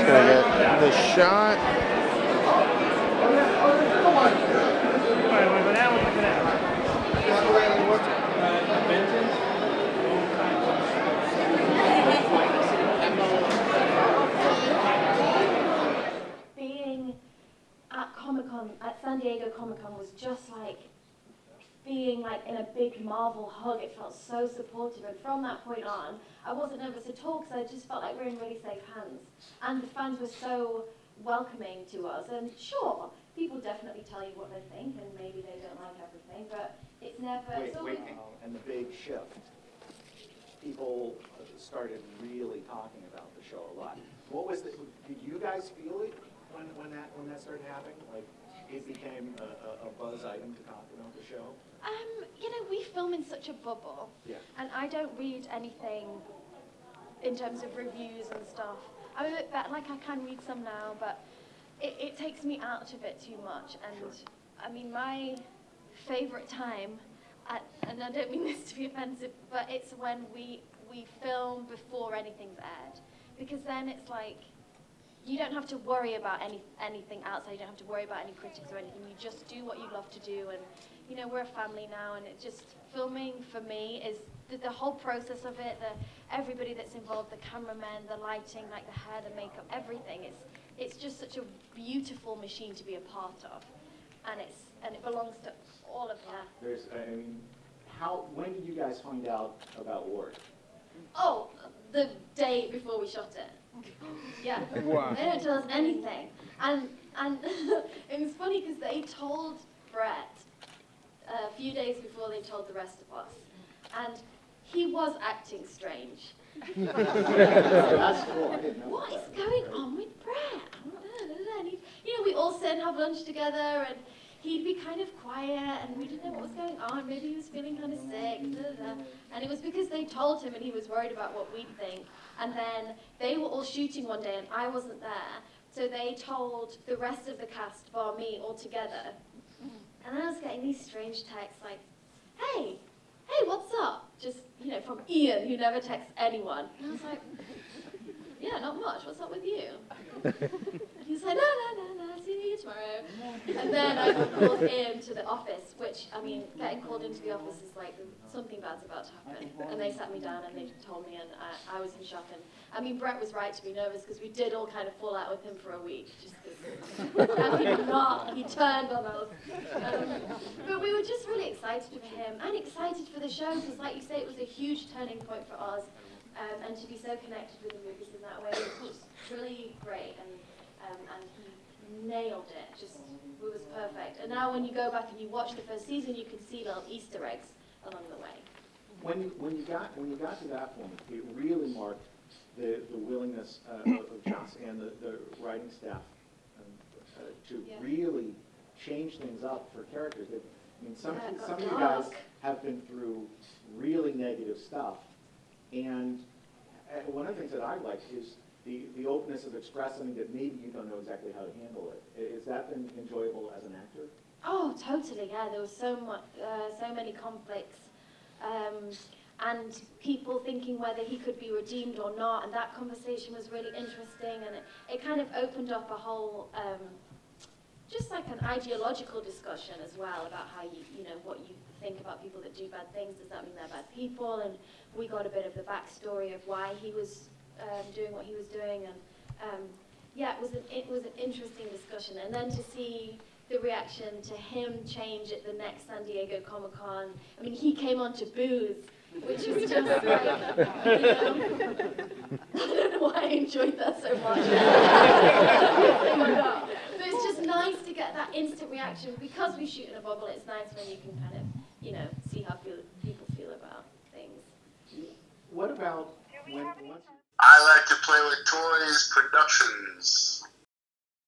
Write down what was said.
just gonna get the shot. Being at Comic-Con, at San Diego Comic-Con was just like being like in a big Marvel hug. It felt so supportive, and from that point on, I wasn't nervous at all because I just felt like we were in really safe hands. And the fans were so welcoming to us. And sure, people definitely tell you what they think, and maybe they don't like everything, but it's never. And the big shift. People started really talking about the show a lot. What was the? Did you guys feel it when that started happening? Like it became a buzz item to talk about the show. We film in such a bubble, and I don't read anything in terms of reviews and stuff. I'm a bit better, like I can read some now, but it takes me out of it too much. And Sure. I mean, my favorite time, and I don't mean this to be offensive, but it's when we film before anything's aired, because then it's like, you don't have to worry about anything outside. You don't have to worry about any critics or anything. You just do what you love to do, and we're a family now, and it just filming for me is the whole process of it. Everybody that's involved, the cameramen, the lighting, like the hair, the makeup, everything. It's just such a beautiful machine to be a part of, and it belongs to all of us. When did you guys find out about Ward? Oh, the day before we shot it. Yeah. Wow. They don't tell us anything. And it was funny because they told Brett a few days before they told the rest of us. And he was acting strange. That's cool. I didn't know What that. is going on with Brett? And we all sit and have lunch together, and he'd be kind of quiet, and we didn't know what was going on. Maybe he was feeling kind of sick. And it was because they told him, and he was worried about what we'd think. And then they were all shooting one day, and I wasn't there. So they told the rest of the cast, bar me, all together. And I was getting these strange texts like, hey, what's up? Just, from Ian, who never texts anyone. And I was like, yeah, not much. What's up with you? And he was like, no, see you tomorrow. And then I got called into the office, which, getting called into the office is like something bad's about to happen. And they sat me down and they told me, and I was in shock. And Brett was right to be nervous because we did all kind of fall out with him for a week. Just because he turned on us. But we were just really excited for him and excited for the show because, like you say, it was a huge turning point for us. And to be so connected with the movies in that way was just really great, and he nailed it. It was perfect. And now when you go back and you watch the first season, you can see little Easter eggs along the way. When you got to that point, it really marked the willingness of Joss and the writing staff to really change things up for characters. Some of you guys have been through really negative stuff. And one of the things that I like is the openness of expressing that maybe you don't know exactly how to handle it. Has that been enjoyable as an actor? Oh, totally, yeah. There was so many conflicts. And people thinking whether he could be redeemed or not. And that conversation was really interesting. And it kind of opened up a whole, just like an ideological discussion as well about how what you think about people that do bad things. Does that mean they're bad people? And we got a bit of the backstory of why he was doing what he was doing, and it was an interesting discussion. And then to see the reaction to him change at the next San Diego Comic-Con. He came on to booze, which was just like, I don't know why I enjoyed that so much. But it's just nice to get that instant reaction because we shoot in a bubble. It's nice when you can kind of